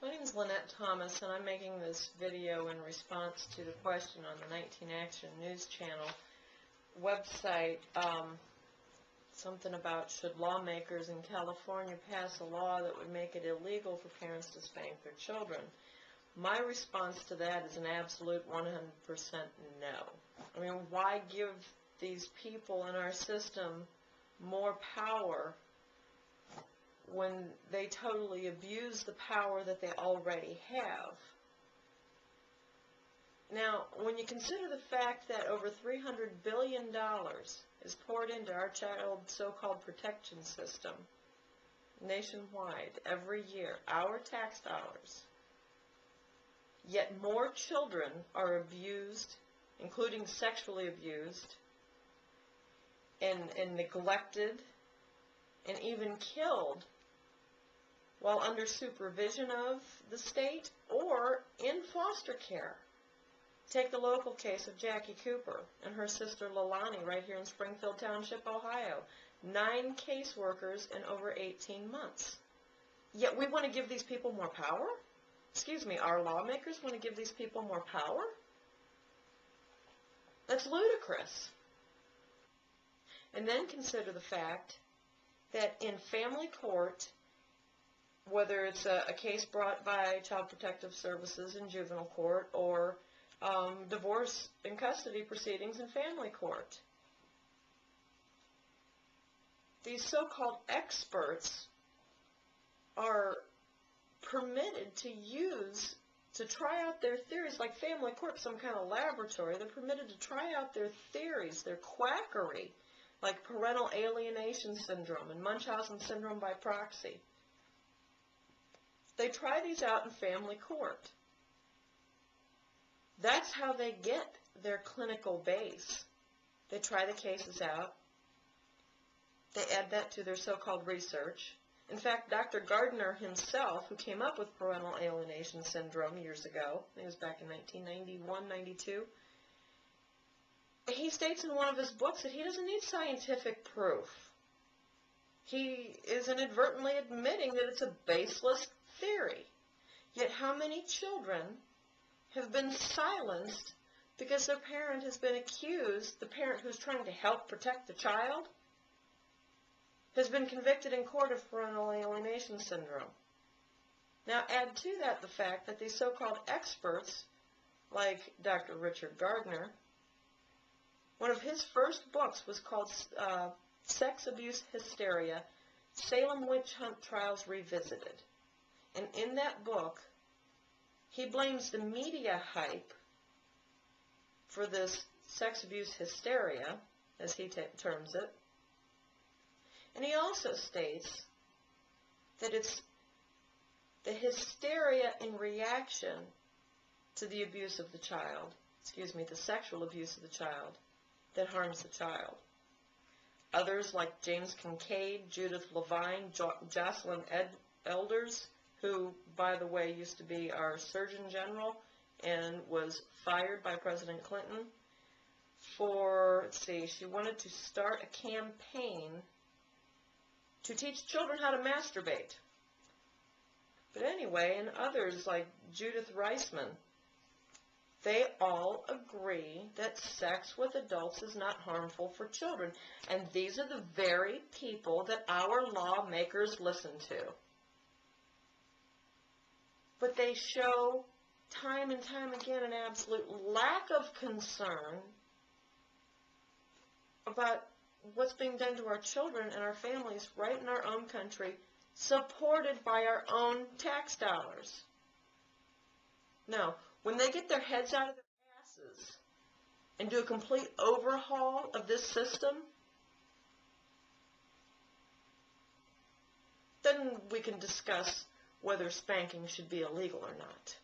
My name is Lynette Thomas, and I'm making this video in response to the question on the 19 Action News Channel website, something about should lawmakers in California pass a law that would make it illegal for parents to spank their children. My response to that is an absolute 100% no. I mean, why give these people in our system more power when they totally abuse the power that they already have? Now, when you consider the fact that over $300 billion is poured into our child so-called protection system nationwide every year, our tax dollars, yet more children are abused, including sexually abused, and neglected, and even killed while under supervision of the state or in foster care. Take the local case of Jackie Cooper and her sister Leilani right here in Springfield Township, Ohio. 9 caseworkers in over 18 months. Yet we want to give these people more power? Excuse me, our lawmakers want to give these people more power? That's ludicrous. And then consider the fact that in family court, whether it's a case brought by Child Protective Services in juvenile court or divorce and custody proceedings in family court, these so-called experts are permitted to try out their theories, like family court, some kind of laboratory. They're permitted to try out their theories, their quackery, like parental alienation syndrome and Munchausen syndrome by proxy. They try these out in family court. That's how they get their clinical base. They try the cases out. They add that to their so-called research. In fact, Dr. Gardner himself, who came up with parental alienation syndrome years ago, I think it was back in 1991, 92, he states in one of his books that he doesn't need scientific proof. He is inadvertently admitting that it's a baseless theory. Yet how many children have been silenced because their parent has been accused, the parent who's trying to help protect the child, has been convicted in court of parental alienation syndrome. Now add to that the fact that these so-called experts, like Dr. Richard Gardner, one of his first books was called Sex Abuse Hysteria, Salem Witch Hunt Trials Revisited. And in that book, he blames the media hype for this sex abuse hysteria, as he terms it. And he also states that it's the hysteria in reaction to the abuse of the child, the sexual abuse of the child, that harms the child. Others, like James Kincaid, Judith Levine, Jocelyn Elders, who, by the way, used to be our Surgeon General and was fired by President Clinton for, she wanted to start a campaign to teach children how to masturbate. But anyway, and others like Judith Reisman, they all agree that sex with adults is not harmful for children. And these are the very people that our lawmakers listen to. But they show time and time again an absolute lack of concern about what's being done to our children and our families right in our own country, supported by our own tax dollars. Now, when they get their heads out of their asses and do a complete overhaul of this system, then we can discuss whether spanking should be illegal or not.